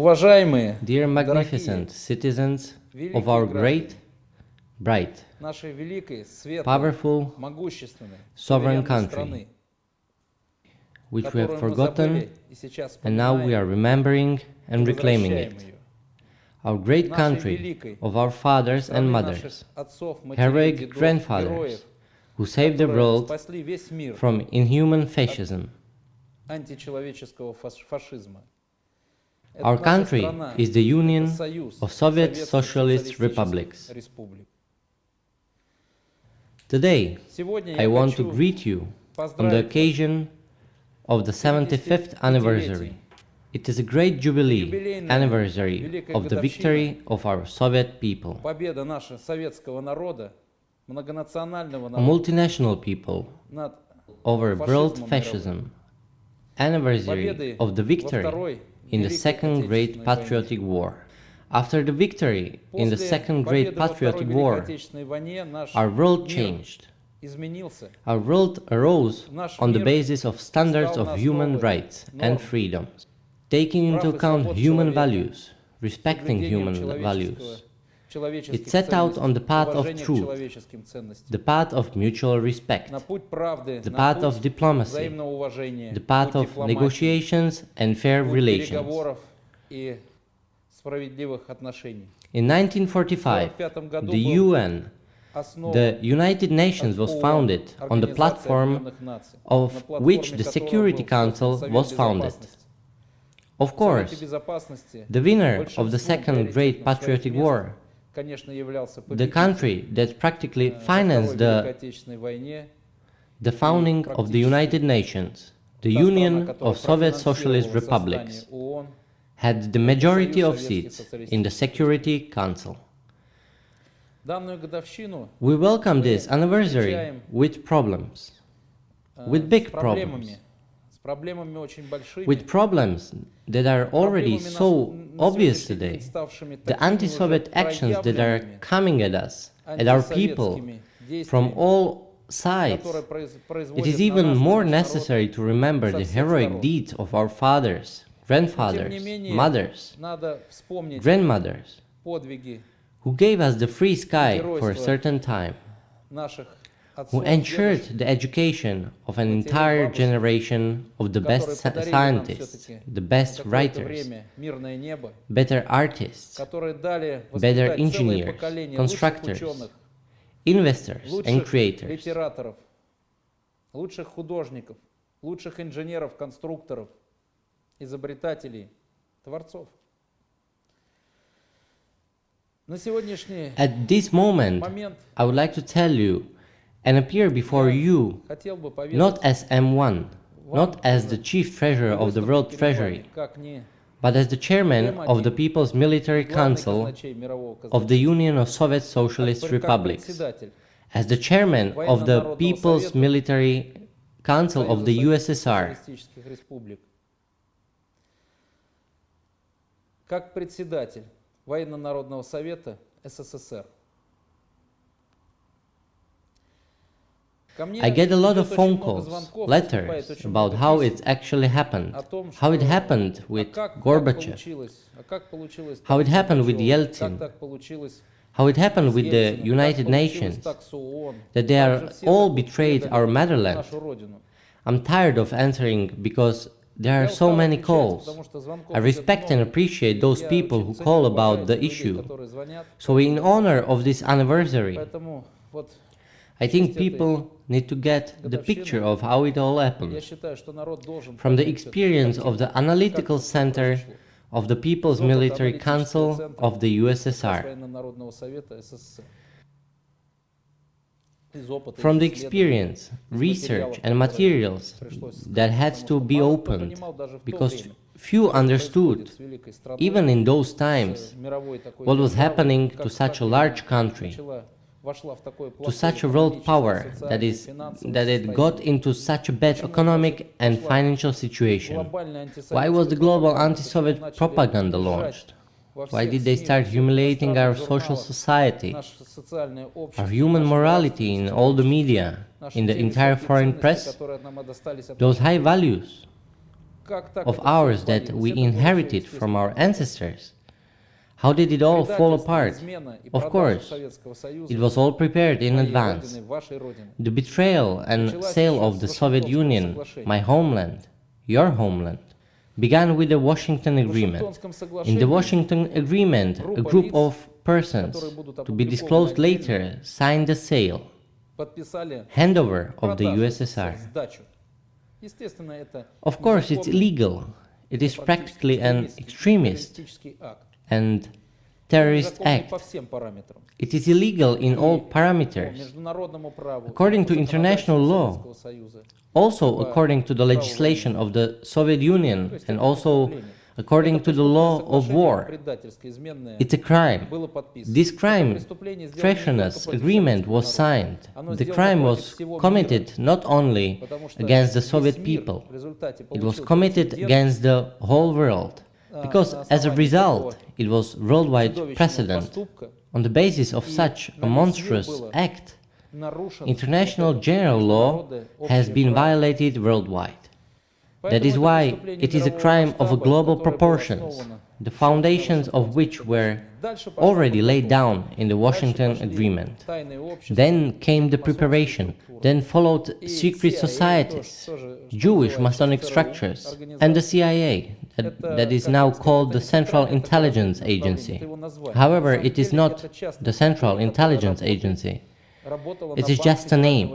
Уважаемые, Dear magnificent дорогие, citizens великие of our граждане great, bright, нашей великой, светлой, powerful, могущественной, sovereign суверенной country, страны, which we have которую мы забыли forgotten и сейчас and now we are вспоминаем remembering и and reclaiming возвращаем it. ее. Our great Нашей country великой, of our fathers and страны наших mothers, отцов, матерей, heroic дедов, grandfathers, героев, who saved the которые world спасли весь мир from inhuman fascism. античеловеческого фашизма. Это Our наша country страна, is the это union союз of Soviet советских Socialist социалистических republics. республик. Today, Сегодня I я want to хочу greet you on the поздравить вас occasion of the 75th anniversary. It is a great jubilee anniversary of the victory of our Soviet people, победа нашего советского народа, многонационального a народа multinational people, над over world фашизмом мировым. fascism, anniversary Победы of the во victory Второй in the Великой Second Great Отечественной войне. Patriotic War. After the victory in the После Second Great победы во Второй Patriotic Великой War, Отечественной войне наш our world мир changed. изменился. Our world arose Наш on the мир basis of standards стал of на human основе rights норм, and freedoms, taking into прав и account свобод human человека, values, respecting соблюдением human values. человеческих It set out on the ценностей, path of уважение к truth, человеческим ценностям, the path of mutual respect, на путь правды, the на path путь of diplomacy, взаимного уважения, the path путь of дипломатии, negotiations and fair путь relations. переговоров и справедливых отношений. In 1945, В 1945 году the был UN, основан the United Nations, was ООН, founded on the Организация platform Объединенных Наций, of на платформе which the которого Security был Council создан was Совет founded. Безопасности. Of В course, Совете Безопасности the winner of the большинством Second Great приоритетных своих Patriotic мест, War, конечно, являлся the победитель country that practically во Второй financed Великой the Отечественной войне, founding of the United Nations, the та страна, Union которая of Soviet Socialist профинансировала Republics, создание ООН, had the majority Союз of Советских seats Социалистических in the Security Council. данную годовщину We welcome this мы anniversary встречаем, with problems, with с big проблемами, problems, с проблемами очень большими, with problems that are already проблемами so на obvious сегодняшний день today. ставшими The такими уже anti-Soviet actions that are проявленными coming at us, at our people, антисоветскими from действиями, all sides. которые It производят is на even нас, на more наш народ, necessary to remember со the всех heroic сторон. deeds of our fathers, Но, тем не grandfathers, менее, mothers, надо вспомнить grandmothers, подвиги who gave us the free sky for a геройство certain time, наших who отцов, ensured дедушек, the education of an матерей, entire бабушек, generation of the best которые подарили нам scientists, все-таки the на best какое-то writers, время мирное небо, better artists, которые дали better воспитать целое engineers, поколение лучших constructors, ученых, investors, and лучших creators. литераторов, лучших художников, лучших инженеров, конструкторов, изобретателей, творцов. На сегодняшний At this moment, момент I would like to tell you and appear before you хотел бы not поведать as M1, вам not as the chief treasurer of the World выступить перед вами Treasury, как не but as the chairman of the People's Military главный Council казначей мирового of the казначейства, Union of Soviet Socialist как Republics, председатель as the chairman of the Военно-народного People's совета Military Council of the Союза USSR, социалистических республик, как председатель Военно-народного совета СССР. Ко мне I get a lot of идет очень phone много calls, звонков, letters поступает очень about много how писем it actually happened, о том, how it что happened with как Gorbachev, получилось, как получилось how it так с happened with Горбачевым, Yeltsin, как так получилось how it happened с with the Ельциным, United как получилось Nations, так с ООН, that they как are же все all так betrayed предали our motherland. нашу родину. I'm tired of answering because there Я are so устал many отвечать, calls. потому что звонков I идет respect and много. appreciate those Я people очень who ценю, call уважаю about the людей, issue. которые звонят. So in honor of this anniversary, Поэтому вот I think people need to get the picture of how it all я happened считаю, что народ должен from the понять всё-таки, experience как of the это analytical всё center произошло. of the People's Из опыта Military аналитического Council центра of the USSR, Военно-народного совета СССР. Из опыта, from the из исследований, experience, из research материалов, and которые materials пришлось that had потому to что be мало кто opened понимал даже в то because время, few что understood, происходит с великой страной, even in those с times, мировой такой what was державой, happening как to such a так large country, вошла в такое to плохое such a world экономическое, power that социальное, it финансовое got состояние. into such a bad Почему economic and пошла financial situation. глобальная Why was the антисоветская global пропаганда? anti-Soviet Почему начали propaganda бежать launched? во Why всех did they СМИ, start во всех humiliating our иностранных social журналах, society, наше социальное общество, our human наша morality in all the media, наши in the те entire высокие foreign ценности, press, которые нам достались от those наших high предков. values? of ours that we inherited from our ancestors? How did it all fall apart? Of course, it was all prepared in advance. The betrayal and sale of the Soviet Union, my homeland, your homeland, began with the Washington Agreement. In the Washington Agreement, a group of persons, to be disclosed later, signed the sale, handover of the USSR. Of course, it's illegal. It is practically an extremist and terrorist act. It is illegal in all parameters, according to international law, also according to the legislation of the Soviet Union, and also according to the law of war. It's a crime. This crime, treasonous agreement, was signed. The crime was committed not only against the Soviet people, it was committed against the whole world. Because as a result, it was worldwide precedent. On the basis of such a monstrous act, international general law has been violated worldwide. That is why it is a crime of global proportions, the foundations of which were already laid down in the Washington Agreement. Then came the preparation, then followed secret societies, Jewish Masonic structures, and the CIA, that is now called the Central Intelligence Agency. However, it is not the Central Intelligence Agency. It is just a name.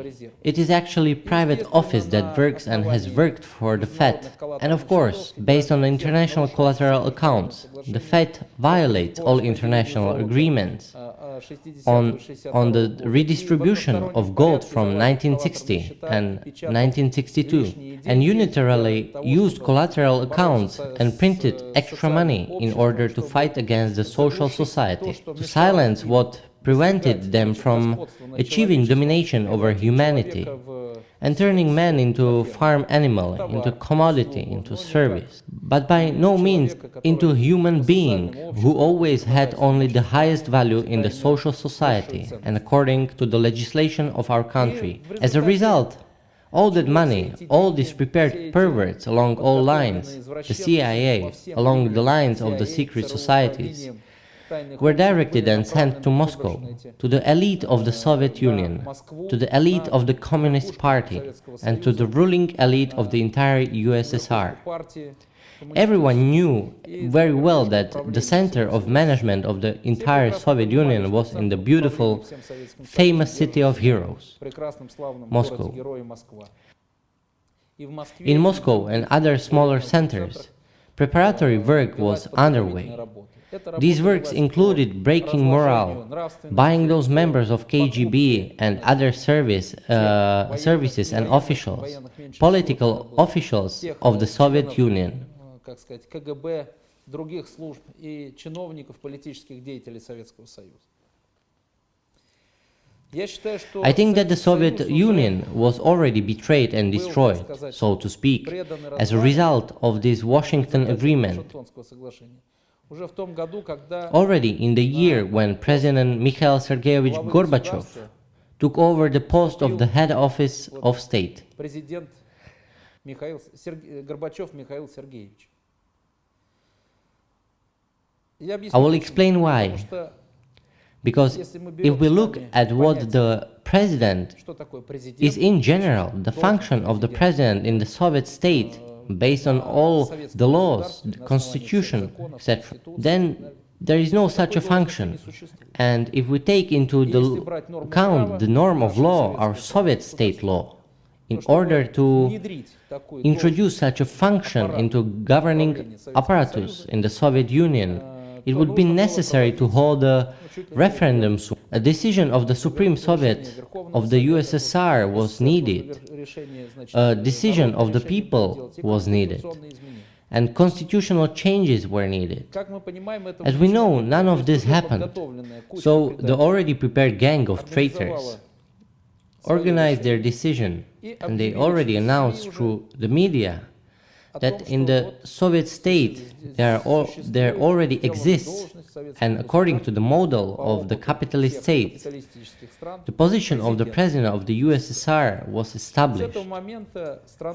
It is actually a private office that works and has worked for the Fed. And of course, based on international collateral accounts, the Fed violates all international agreements on the redistribution of gold from 1960 and 1962, and unilaterally used collateral accounts and printed extra money in order to fight against the social society, to silence what prevented them from achieving domination over humanity and turning man into farm animal, into commodity, into service, but by no means into human being who always had only the highest value in the social society and according to the legislation of our country. As a result, all that money, all these prepared perverts along all lines, the CIA, along the lines of the secret societies, were directed and sent to Moscow, to the elite of the Soviet Union, to the elite of the Communist Party, and to the ruling elite of the entire USSR. Everyone knew very well that the center of management of the entire Soviet Union was in the beautiful, famous city of heroes, Moscow. In Moscow and other smaller centers, preparatory work was underway. These works included breaking morale, buying those members of KGB and other services and officials, political officials of the Soviet Union. I think that the Soviet Union was already betrayed and destroyed, so to speak, as a result of this Washington Agreement. Already in the year when President Mikhail Sergeyevich Gorbachev took over the post of the head office of state. I will explain why. Because if we look at what the president is in general, the function of the president in the Soviet state, based on all the laws, the constitution, etc., then there is no such a function. And if we take into account the norm of law, our Soviet state law, in order to introduce such a function into governing apparatus in the Soviet Union, it would be necessary to hold a referendum. A decision of the Supreme Soviet of the USSR was needed. A decision of the people was needed. And constitutional changes were needed. As we know, none of this happened. So the already prepared gang of traitors organized their decision, and they already announced through the media that in the Soviet state there already exists, and according to the model of the capitalist state, the position of the president of the USSR was established.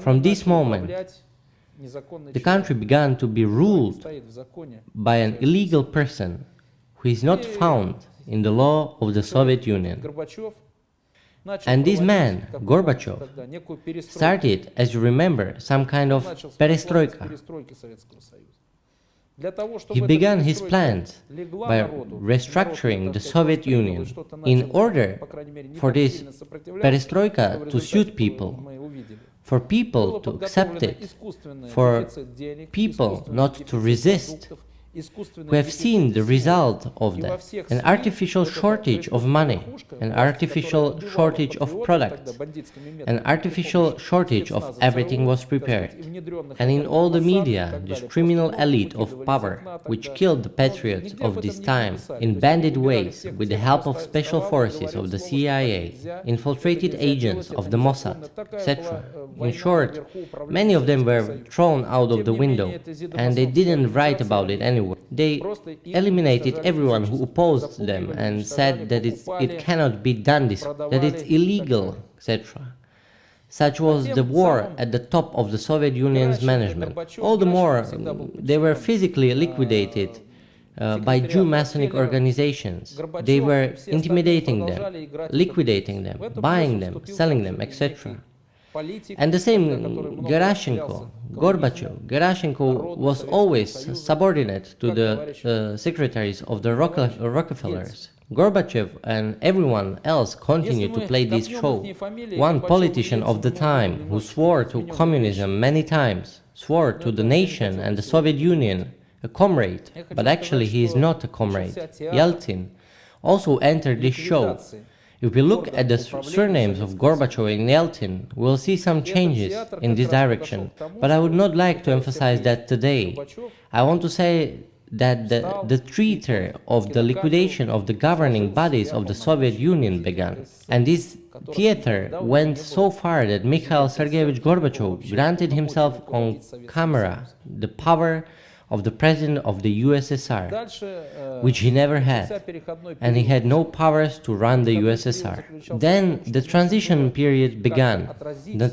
From this moment, незаконный the человек, country began to be ruled стоит в законе, by an illegal person who is not found in the law of the Soviet Union. Горбачев начал And this проводить, man, как вы Gorbachev, помните тогда, некую перестройку. started, as you remember, some kind of Начал с perestroika. перестройки Советского Союза. Для того, чтобы He эта began his перестройка plans легла by народу, restructuring народ, the так сказать, Soviet воспринял и Union что-то in начал, order по крайней мере, не for так this сильно сопротивляться, perestroika что в to результате suit people, мы увидели. for Было people to accept подготовлено it, искусственный for дефицит денег, people искусственный not to дефицит resist. продуктов, искусственный We have дефицит seen the сил. result of И во that, всех an СМИ artificial вот эта shortage of преступная money, верхушка, an власть, artificial которая убивала shortage of патриотов products, тогда бандитскими an методами, artificial при помощи shortage of спецназа, everything ЦРУ, was так сказать, prepared. и внедренных And in агентов all the Моссада и media, так this далее. criminal Просто elite of выкидывали из power, окна which тогда. killed the Но patriots нигде of об this этом не time написали. in То есть bandit убирали ways всех with the тех, help кто of special вставал и forces говорил of the слово, что так CIA, нельзя, infiltrated это нельзя agents делать, of это the незаконно. Mossad, Такая etc. была In война short, наверху управления many of them Советского were Союза. thrown out of Тем the не менее, window, эта and they didn't зидомасонская write about it организация anywhere. They просто их eliminated уничтожали everyone who физически, opposed them запугивали, and уничтожали, said that it покупали, cannot be done this, that продавали it's и так illegal, далее. etc. Such was тем the war самым at the top of the Soviet Union's Геращенко, management. Горбачев, All the more, Геращенко всегда был they were подчинен, physically liquidated by Jew секретариату Masonic Рокфеллера. organizations. They Горбачев were и все остальные intimidating them, продолжали играть в liquidating этот them, бизнес. В этом buying бизнес them, вступил selling также them, некий etc. политик, And the тогда, same который много Gerashenko, являлся Gorbachev, Gerashenko народу was Советского always Союза, subordinate to как the товарищ secretaries of the Rockefellers. Ельцин. Gorbachev and everyone else Если continued to мы play this копнем show. ихние фамилии, One Горбачев и politician Ельцин of the много time who немножечко swore to измененные communism вещи. many times, swore to the nation and the Soviet Union, a comrade, Я хочу but actually сказать, he is что not a comrade. начался театр Yeltsin also entered this show. ликвидации. If we look Гордо at the управления surnames of Советского Gorbachev and Yeltsin, we'll see some changes театр in как this раз direction, подошел к тому, but I would что not like to Михаил emphasize that today. Горбачев I want to say that the theater of the liquidation of the governing bodies of the Soviet Union began. And this theater went so far that Mikhail Sergeyevich Gorbachev granted himself on camera the power of the president of the USSR, Дальше which he never начался had, переходной and he период. had no powers to run the USSR. Then the transition period began. The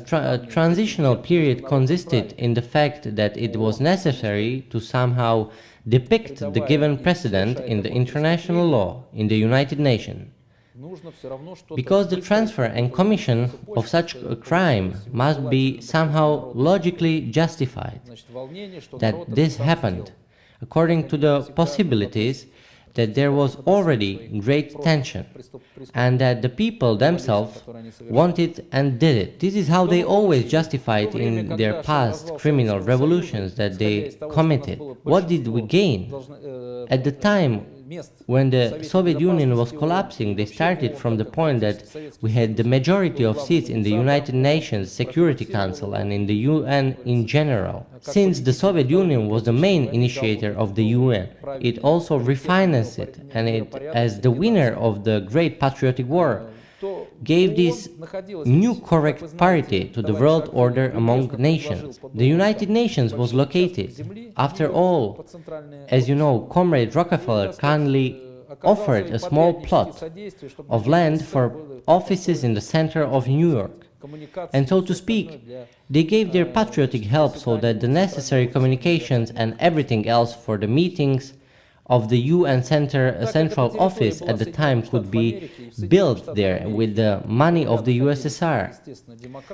transitional period consisted in the fact that it was necessary to somehow depict the given precedent in the international law, in the United Nations. Нужно всё равно что-то Because the быстро transfer and commission of such a crime must be somehow logically justified. значит, волнение, что That народ this это happened, хотел. according to the possibilities that there was already great tension, and that the people themselves wanted and did it. This is how they always justified in their past criminal revolutions that they committed. What did we gain? At the time when the Soviet Union was collapsing, they started from the point that we had the majority of seats in the United Nations Security Council and in the UN in general. Since the Soviet Union was the main initiator of the UN, it also refinanced it, and it, as the winner of the Great Patriotic War, gave this new correct parity to the world order among nations. The United Nations was located. After all, as you know, Comrade Rockefeller kindly offered a small plot of land for offices in the center of New York. And so to speak, they gave their patriotic help so that the necessary communications and everything else for the meetings of the UN Central Office at the time could be built there with the money of the USSR.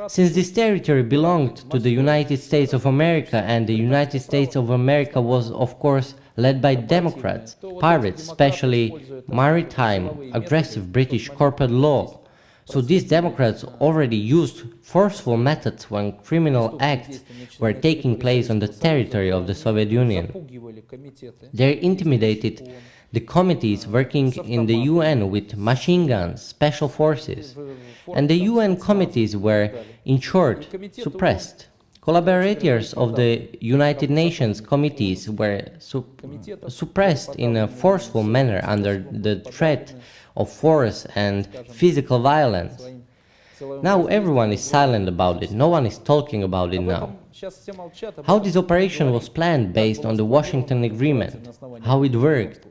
Since this territory belonged to the United States of America, and the United States of America was, of course, led by Democrats, pirates, especially maritime, aggressive British corporate law. So these Democrats already used forceful methods when criminal acts were taking place on the territory of the Soviet Union. They intimidated the committees working in the UN with machine guns, special forces, and the UN committees were, in short, suppressed. Collaborators of the United Nations committees were suppressed in a forceful manner under the threat of force and physical violence. Now everyone is silent about it, no one is talking about it now. How this operation was planned based on the Washington Agreement, how it worked.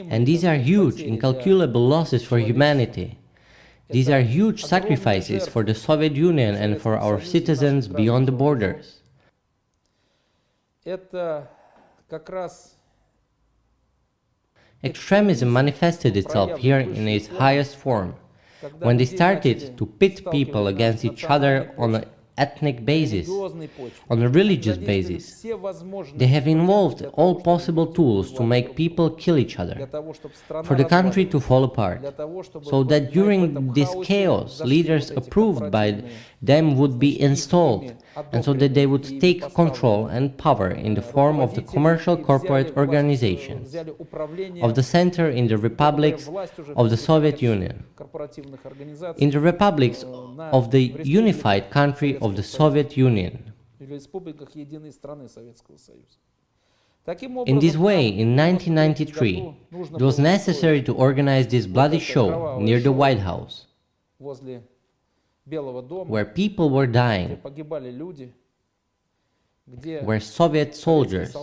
And these are huge, incalculable losses for humanity. These are huge sacrifices for the Soviet Union and for our citizens beyond the borders. Это как раз Extremism manifested itself here in its highest form, when they started to pit people against each other on an ethnic basis, on a religious basis. They have involved all possible tools to make people kill each other, for the country to fall apart, so that during this chaos, leaders approved by them would be installed, and so that they would take control and power in the form of the commercial corporate organizations of the center in the republics of the Soviet Union, in the republics of the unified country of the Soviet Union. In this way, in 1993, it was necessary to organize this bloody show near the White House, where people were dying, where Soviet soldiers,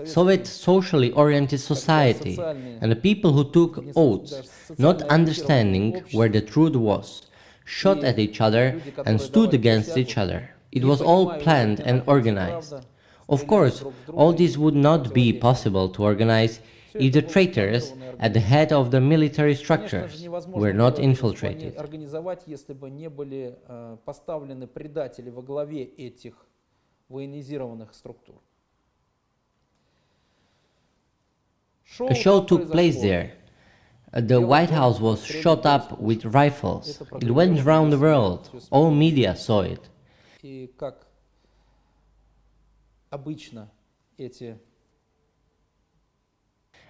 Soviet socially oriented society, and the people who took oaths, not understanding where the truth was, shot at each other and stood against each other. It was all planned and organized. Of course, all this would not be possible to organize if the traitors at the head of the military structures were not infiltrated. A show took place there. The White House was shot up with rifles. It went around the world. All media saw it.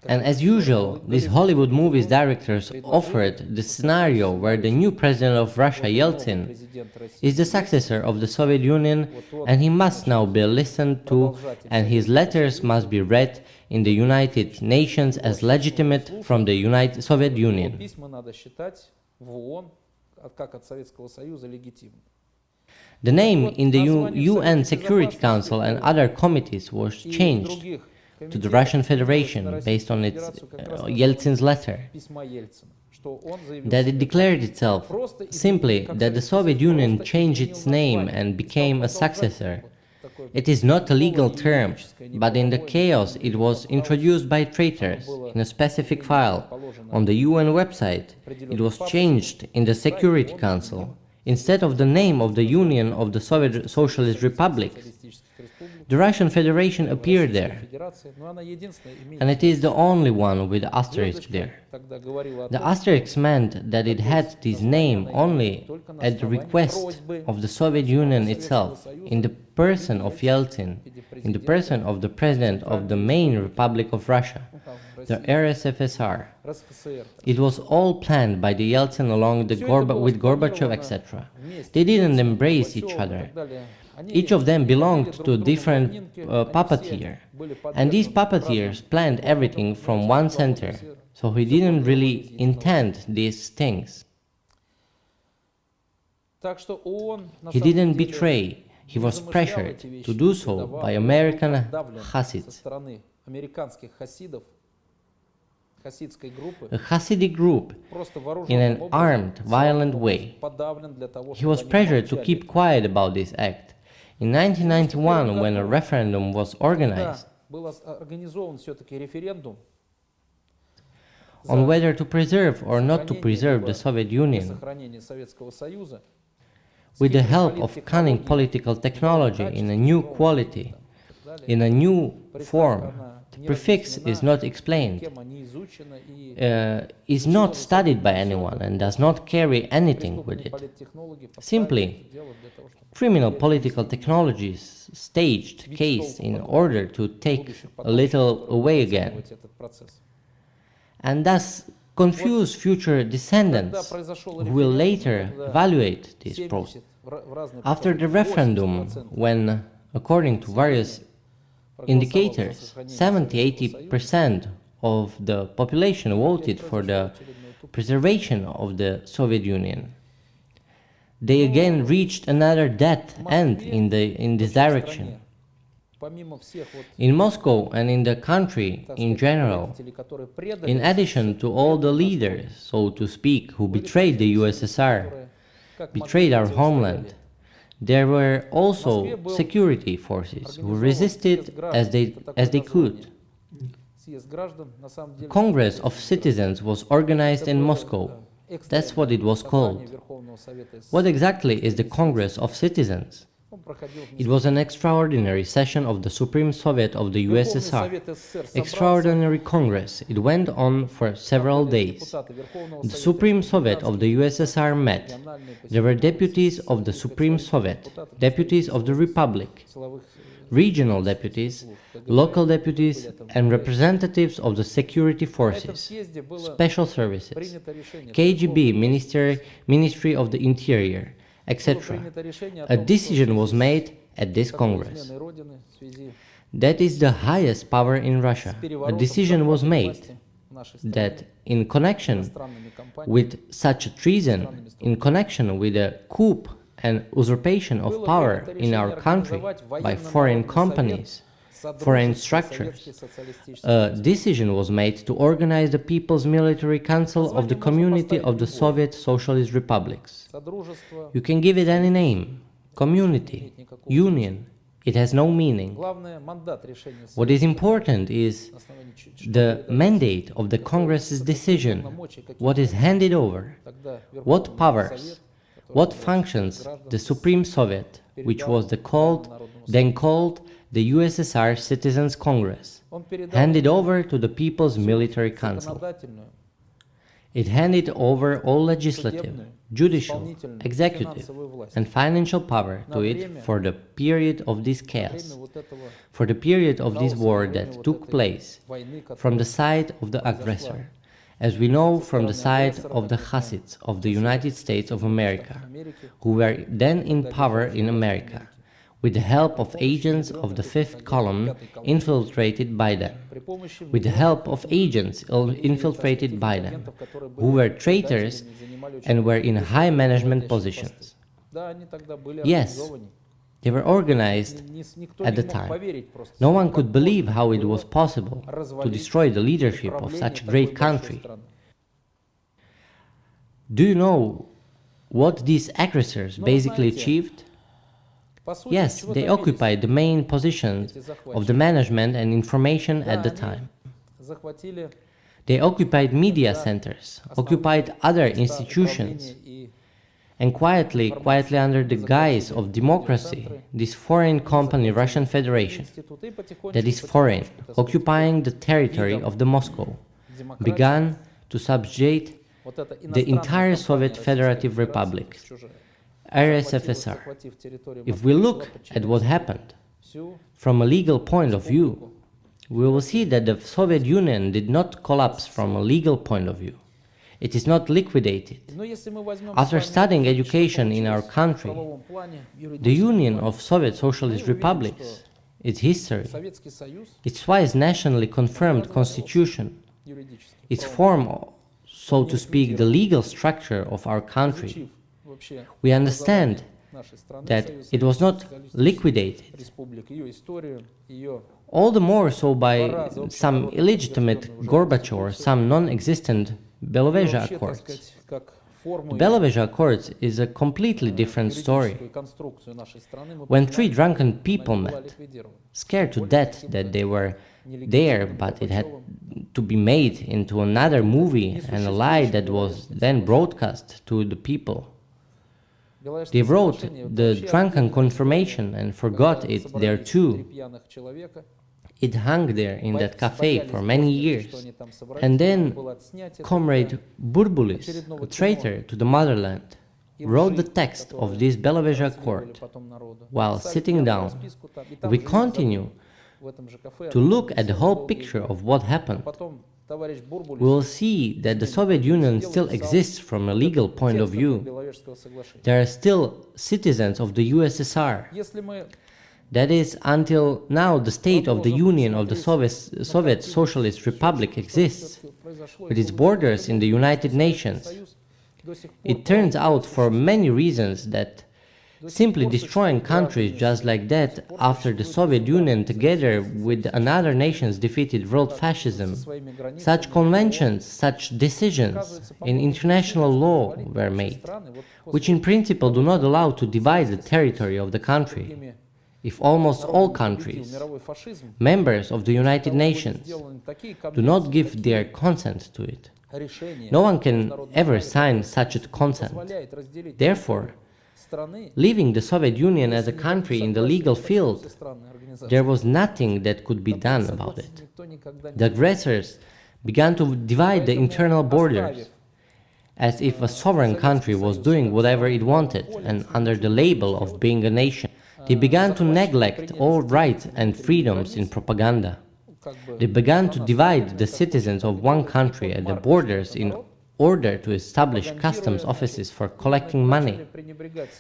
And as usual, these Hollywood movies directors offered the scenario where the new president of Russia, Yeltsin, is the successor of the Soviet Union, and he must now be listened to, and his letters must be read in the United Nations as legitimate from the Soviet Union. The name in the UN Security Council and other committees was changed to the Russian Federation based on its Yeltsin's letter, that it declared itself simply that the Soviet Union changed its name and became a successor. It is not a legal term, but in the chaos it was introduced by traitors in a specific file on the UN website. It was changed in the Security Council. Instead of the name of the Union of the Soviet Socialist Republics, the Russian Federation appeared there, and it is the only one with the asterisk there. The asterisk meant that it had this name only at the request of the Soviet Union itself, in the person of Yeltsin, in the person of the President of the main Republic of Russia, the USSR. It was all planned by the Yeltsin along with Gorbachev, etc. They didn't embrace each other. Each of them belonged to a different puppeteer, and these puppeteers planned everything from one center, so he didn't really intend these things. He didn't betray, he was pressured to do so by American Hasids. A Hasidic group in an armed, violent way. He was pressured to keep quiet about this act. In 1991, when a referendum was organized on whether to preserve or not to preserve the Soviet Union, with the help of cunning political technology in a new quality, in a new form, the prefix is not explained, is not studied by anyone and does not carry anything with it. Simply, criminal political technologies staged case in order to take a little away again, and thus confuse future descendants who will later evaluate this process. After the referendum, when, according to various indicators, 70–80% of the population voted for the preservation of the Soviet Union, they again reached another dead end in this direction. In Moscow and in the country in general, in addition to all the leaders, so to speak, who betrayed the USSR, betrayed our homeland, there were also security forces who resisted as they could. The Congress of Citizens was organized in Moscow. That's what it was called. What exactly is the Congress of Citizens? It was an extraordinary session of the Supreme Soviet of the USSR. Extraordinary Congress. It went on for several days. The Supreme Soviet of the USSR met. There were deputies of the Supreme Soviet, deputies of the Republic, regional deputies, local deputies, and representatives of the security forces, special services, KGB, Ministry of the Interior, etc. A decision was made at this Congress. That is the highest power in Russia. A decision was made that in connection with such a treason, in connection with a coup and usurpation of power in our country by foreign companies, foreign structures, a decision was made to organize the People's Military Council of the Community of the Soviet Socialist Republics. You can give it any name, community, union, it has no meaning. What is important is the mandate of the Congress's decision, what is handed over, what powers, what functions the Supreme Soviet, which was then called the USSR Citizens Congress, handed over to the People's Military Council. It handed over all legislative, judicial, executive, and financial power to it for the period of this chaos, for the period of this war that took place from the side of the aggressor, as we know from the side of the Hasids of the United States of America, who were then in power in America, with the help of agents of the Fifth Column infiltrated by them, with the help of agents infiltrated by them, who were traitors and were in high management positions. Yes, they were organized at the time. No one could believe how it was possible to destroy the leadership of such a great country. Do you know what these aggressors basically achieved? Yes, they occupied the main positions of the management and information at the time. They occupied media centers, occupied other institutions, and quietly under the guise of democracy, this foreign company, Russian Federation, that is foreign, occupying the territory of the Moscow, began to subjugate the entire Soviet Federative Republic, USSR. If we look at what happened from a legal point of view, we will see that the Soviet Union did not collapse from a legal point of view. It is not liquidated. After studying education in our country, the Union of Soviet Socialist Republics, its history, its twice nationally confirmed constitution, its form, so to speak, the legal structure of our country, we understand that it was not liquidated, all the more so by some illegitimate Gorbachev or some non-existent Belovezha Accords. The Belovezha Accords is a completely different story. When three drunken people met, scared to death that they were there, but it had to be made into another movie and a lie that was then broadcast to the people. They wrote the drunken confirmation and forgot it there too. It hung there in that cafe for many years. And then Comrade Burbulis, a traitor to the motherland, wrote the text of this Belovezha Accord while sitting down. We continue to look at the whole picture of what happened. We will see that the Soviet Union still exists from a legal point of view. There are still citizens of the USSR. That is, until now the state of the Union of the Soviet Socialist Republic exists, with its borders in the United Nations. It turns out for many reasons that simply destroying countries just like that after the Soviet Union together with another nations defeated world fascism. Such conventions, such decisions in international law were made, which in principle do not allow to divide the territory of the country. If almost all countries, members of the United Nations, do not give their consent to it, no one can ever sign such a consent. Therefore, leaving the Soviet Union as a country in the legal field, there was nothing that could be done about it. The aggressors began to divide the internal borders, as if a sovereign country was doing whatever it wanted, and under the label of being a nation. They began to neglect all rights and freedoms in propaganda. They began to divide the citizens of one country at the borders in order to establish customs offices for collecting money.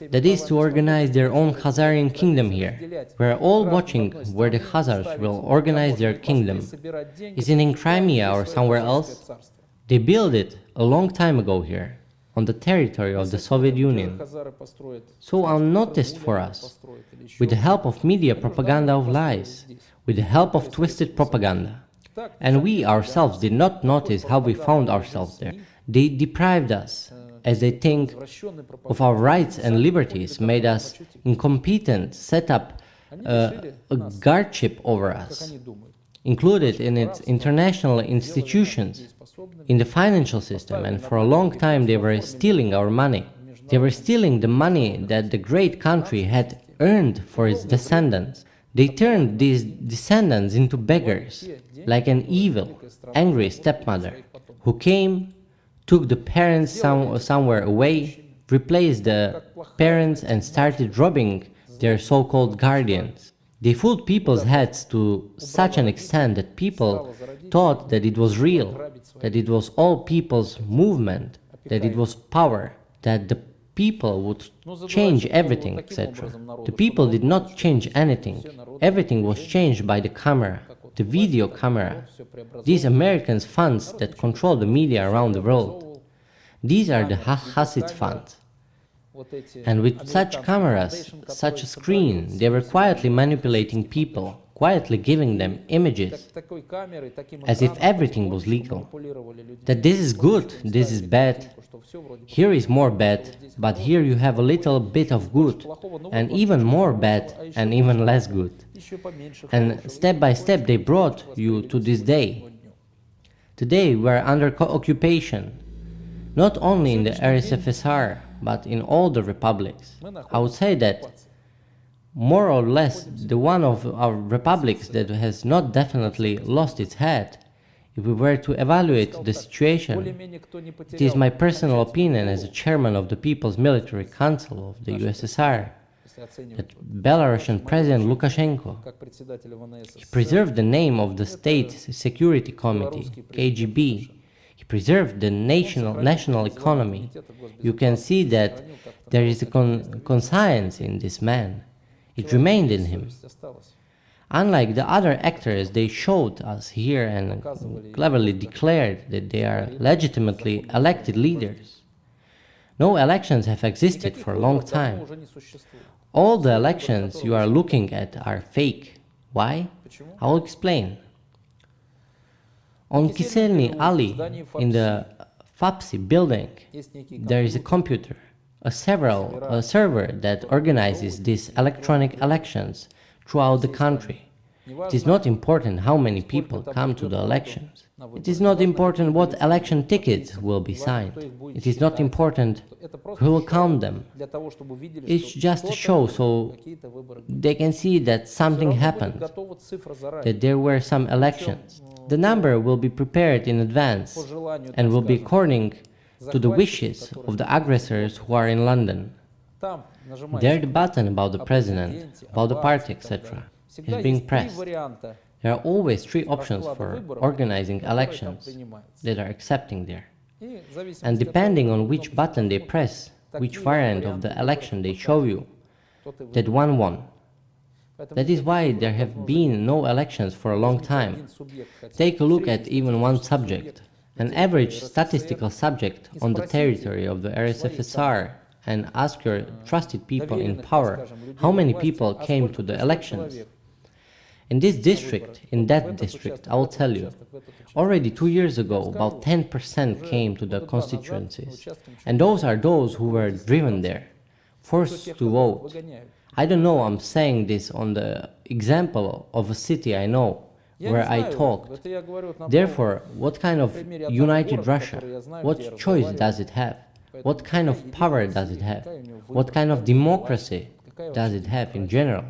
That is, to organize their own Khazarian kingdom here. We are all watching where the Khazars will organize their kingdom. Is it in Crimea or somewhere else? They built it a long time ago here, on the territory of the Soviet Union. So unnoticed for us, with the help of media propaganda of lies, with the help of twisted propaganda. And we ourselves did not notice how we found ourselves there. They deprived us, as they think, of our rights and liberties, made us incompetent, set up a guardship over us, included in its international institutions, in the financial system, and for a long time they were stealing our money. They were stealing the money that the great country had earned for its descendants. They turned these descendants into beggars, like an evil, angry stepmother, who came, took the parents somewhere away, replaced the parents and started robbing their so-called guardians. They fooled people's heads to such an extent that people thought that it was real, that it was all people's movement, that it was power, that the people would change everything, etc. The people did not change anything. Everything was changed by the camera, the video camera. These Americans' funds that control the media around the world. These are the Hasid funds. And with such cameras, such a screen, they were quietly manipulating people, quietly giving them images, as if everything was legal. That this is good, this is bad, here is more bad, but here you have a little bit of good, and even more bad, and even less good. And step by step they brought you to this day. Today we are under occupation, not only in the USSR, but in all the republics. I would say that more or less the one of our republics that has not definitely lost its head. If we were to evaluate the situation, it is my personal opinion as a chairman of the People's Military Council of the USSR, that Belarusian President Lukashenko, he preserved the name of the State Security Committee, KGB. He preserved the national economy. You can see that there is a conscience in this man. It remained in him. Unlike the other actors, they showed us here and cleverly declared that they are legitimately elected leaders. No elections have existed for a long time. All the elections you are looking at are fake. Why? I will explain. On Kiselny Alley, in the FAPSI building, there is a computer, a server that organizes these electronic elections throughout the country. It is not important how many people come to the elections. It is not important what election tickets will be signed. It is not important who will count them. It's just a show so they can see that something happened, that there were some elections. The number will be prepared in advance and will be according to the wishes of the aggressors who are in London. There the button about the president, about the party, etc. is being pressed. There are always three options for organizing elections that are accepting there. And depending on which button they press, which variant of the election they show you, that one won. That is why there have been no elections for a long time. Take a look at even one subject, an average statistical subject on the territory of the USSR. and ask your trusted people in power how many people came to the elections. In this district, in that district, I will tell you, already 2 years ago, about 10% came to the constituencies, and those are those who were driven there, forced to vote. I don't know, I'm saying this on the example of a city I know, where I talked. Therefore, what kind of united Russia, what choice does it have? What kind of power does it have? What kind of democracy does it have in general?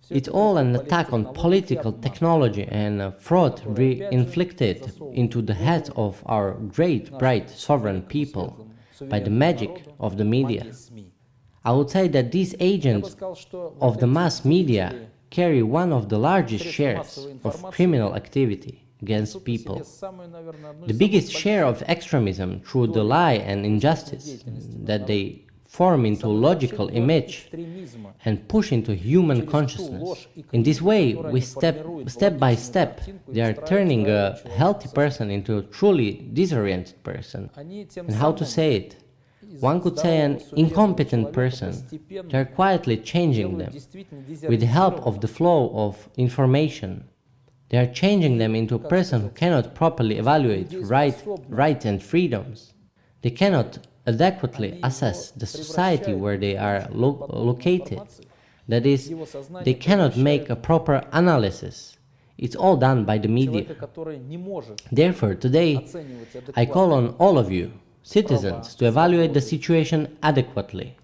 It's all an attack on political technology and fraud inflicted into the heads of our great, bright, sovereign people by the magic of the media. I would say that these agents of the mass media carry one of the largest shares of criminal activity against people. The biggest share of extremism through the lie and injustice that they form into a logical image and push into human consciousness. In this way, step by step, they are turning a healthy person into a truly disoriented person. And how to say it? One could say an incompetent person. They are quietly changing them with the help of the flow of information. They are changing them into a person who cannot properly evaluate rights and freedoms. They cannot adequately assess the society where they are located. That is, they cannot make a proper analysis. It's all done by the media. Therefore, today, I call on all of you, citizens, to evaluate the situation adequately.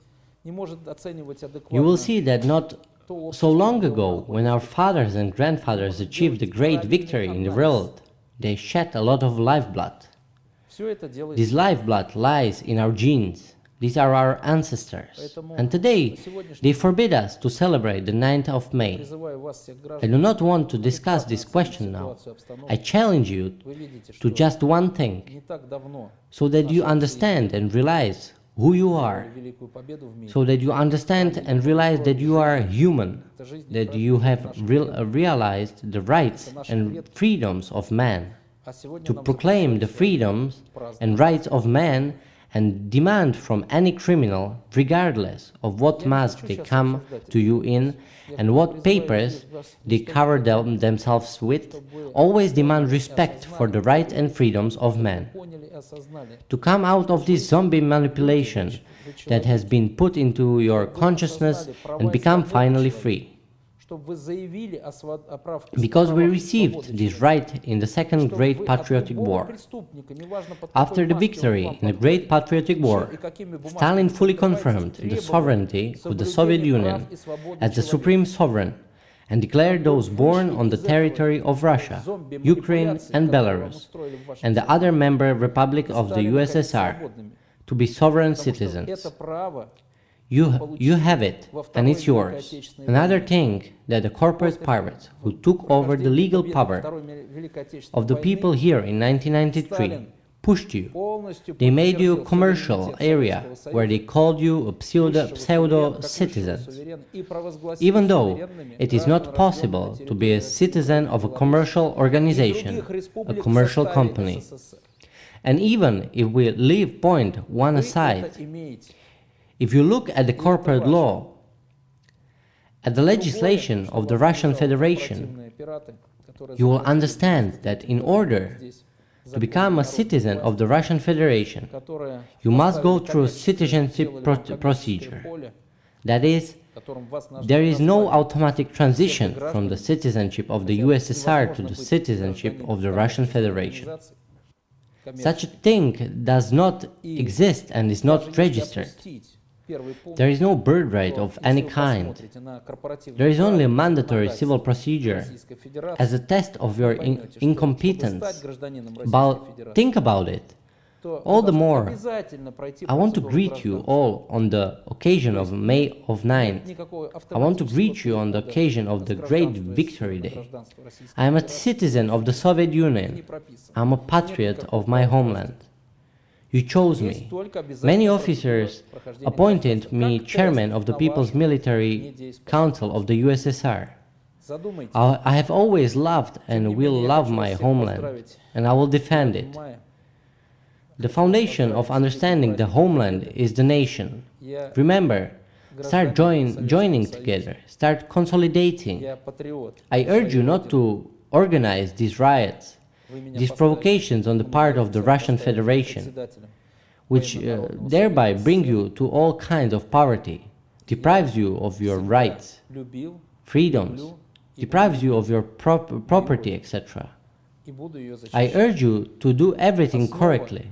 You will see that not so long ago, when our fathers and grandfathers achieved a great victory in the world, they shed a lot of lifeblood. This lifeblood lies in our genes. These are our ancestors. And today, they forbid us to celebrate the 9th of May. I do not want to discuss this question now. I challenge you to just one thing, so that you understand and realize who you are, so that you understand and realize that you are human, that you have realized the rights and freedoms of man, to proclaim the freedoms and rights of man and demand from any criminal, regardless of what mask they come to you in and what papers they cover themselves with, always demand respect for the rights and freedoms of man. To come out of this zombie manipulation that has been put into your consciousness and become finally free. Because we received this right in the Second Great Patriotic War. After the victory in the Great Patriotic War, Stalin fully confirmed the sovereignty of the Soviet Union as the supreme sovereign and declared those born on the territory of Russia, Ukraine and Belarus, and the other member republic of the USSR to be sovereign citizens. You have it, and it's yours. Another thing that the corporate pirates who took over the legal power of the people here in 1993 pushed you. They made you a commercial area where they called you a pseudo-citizen. Even though it is not possible to be a citizen of a commercial organization, a commercial company. And even if we leave point one aside, if you look at the corporate law, at the legislation of the Russian Federation, you will understand that in order to become a citizen of the Russian Federation, you must go through a citizenship procedure. That is, there is no automatic transition from the citizenship of the USSR to the citizenship of the Russian Federation. Such a thing does not exist and is not registered. There is no birthright of any kind. There is only a mandatory civil procedure as a test of your incompetence. But think about it. All the more, I want to greet you all on the occasion of May of 9th. I want to greet you on the occasion of the great victory day. I am a citizen of the Soviet Union. I am a patriot of my homeland. You chose me. Many officers appointed me chairman of the People's Military Council of the USSR. I have always loved and will love my homeland, and I will defend it. The foundation of understanding the homeland is the nation. Remember, start joining together, start consolidating. I urge you not to organize these riots, these provocations on the part of the Russian Federation, which thereby bring you to all kinds of poverty, deprives you of your rights, freedoms, deprives you of your property, etc. I urge you to do everything correctly,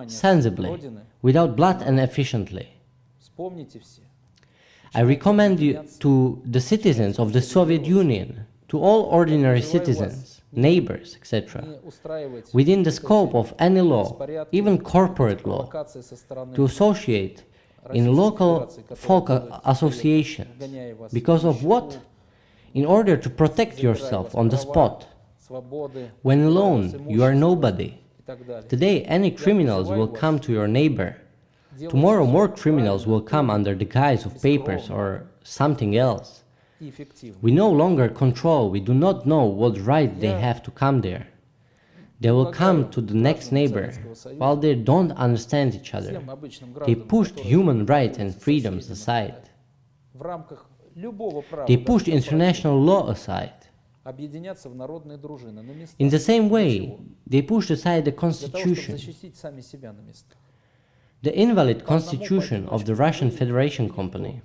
sensibly, without blood and efficiently. I recommend you to the citizens of the Soviet Union, to all ordinary citizens, neighbors, etc., within the scope of any law, even corporate law, to associate in local folk associations. Because of what? In order to protect yourself on the spot. When alone, you are nobody. Today, any criminals will come to your neighbor. Tomorrow, more criminals will come under the guise of papers or something else. We no longer control, we do not know what right they have to come there. They will come to the next neighbor, while they don't understand each other. They pushed human rights and freedoms aside. They pushed international law aside. In the same way, they pushed aside the constitution. The invalid constitution of the Russian Federation Company.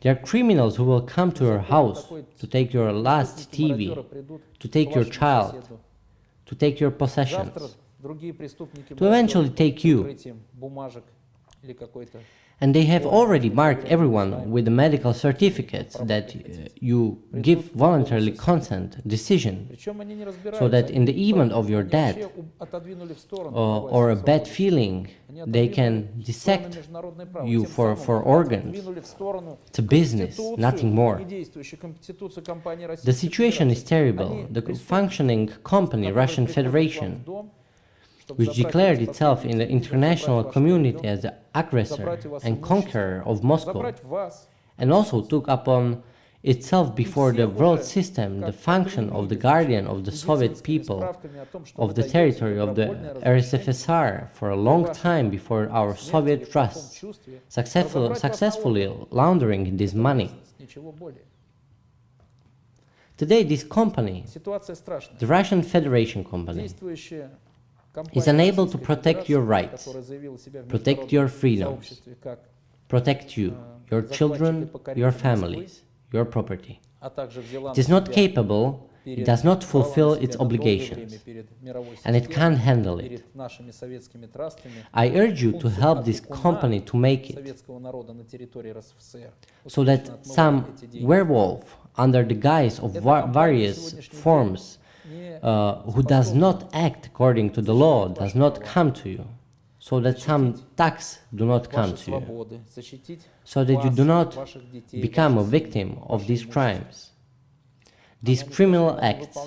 There are criminals who will come to your house to take your last TV, to take your child, to take your possessions, to eventually take you. And they have already marked everyone with a medical certificate that you give voluntarily consent decision, so that in the event of your death or a bad feeling, they can dissect you for organs. It's a business, nothing more. The situation is terrible. The functioning company, Russian Federation, which declared itself in the international community as the aggressor and conqueror of Moscow, and also took upon itself before the world system the function of the guardian of the Soviet people, of the territory of the USSR for a long time before our Soviet trusts, successfully laundering this money. Today this company, the Russian Federation Company, is unable to protect your rights, protect your freedoms, protect you, your children, your families, your property. It is not capable, it does not fulfill its obligations, and it can't handle it. I urge you to help this company to make it, so that some werewolf, under the guise of various forms, who does not act according to the law, does not come to you, so that some thugs do not come to you, so that you do not become a victim of these crimes, these criminal acts.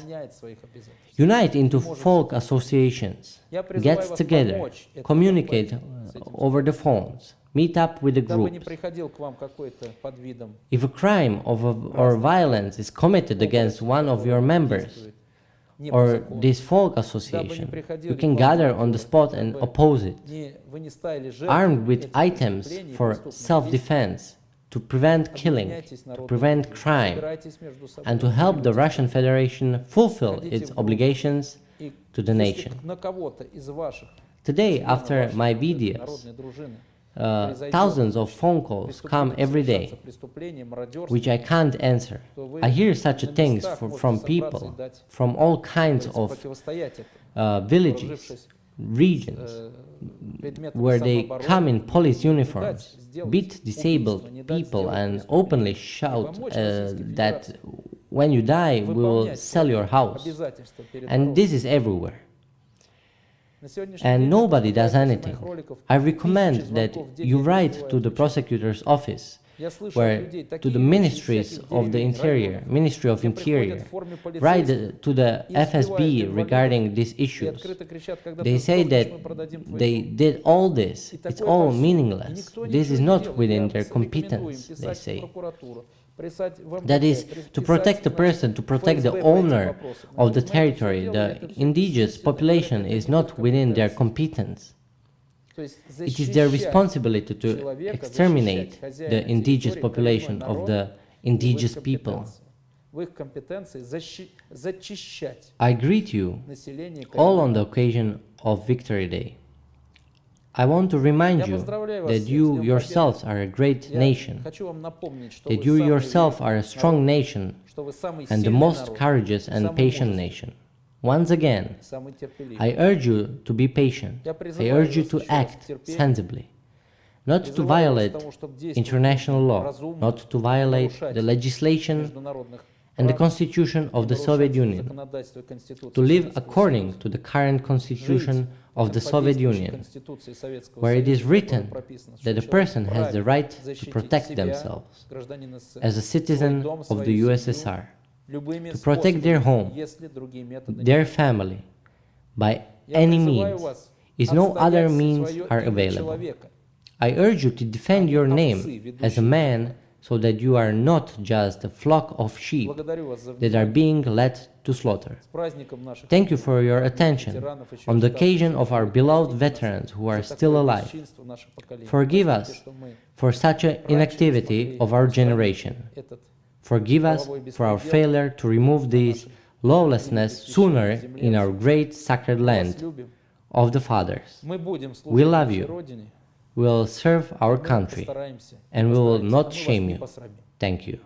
Unite into folk associations, get together, communicate over the phones, meet up with the groups. If a crime or violence is committed against one of your members, or this folk association, you can gather on the spot and oppose it, armed with items for self-defense, to prevent killing, to prevent crime, and to help the Russian Federation fulfill its obligations to the nation. Today, after my videos, thousands of phone calls come every day, which I can't answer. I hear such things from people from all kinds of villages, regions, where they come in police uniforms, beat disabled people and openly shout that when you die we will sell your house. And this is everywhere. And nobody does anything. I recommend that you write to the prosecutor's office, to the ministries of the interior, Ministry of Interior, write to the FSB regarding these issues. They say that they did all this, it's all meaningless, this is not within their competence, they say. That is, to protect the person, to protect the owner of the territory. The indigenous population is not within their competence. It is their responsibility to exterminate the indigenous population of the indigenous people. I greet you all on the occasion of Victory Day. I want to remind you that you yourselves are a great nation, that you yourself are a strong nation and the most courageous and patient nation. Once again, I urge you to be patient. I urge you to act sensibly, not to violate international law, not to violate the legislation and the Constitution of the Soviet Union, to live according to the current Constitution of the Soviet Union, where it is written that a person has the right to protect themselves as a citizen of the USSR, to protect their home, their family, by any means, if no other means are available. I urge you to defend your name as a man, so that you are not just a flock of sheep that are being led to slaughter. Thank you for your attention on the occasion of our beloved veterans who are still alive. Forgive us for such an inactivity of our generation. Forgive us for our failure to remove this lawlessness sooner in our great sacred land of the fathers. We love you. We will serve our country, and we will not shame you. Thank you.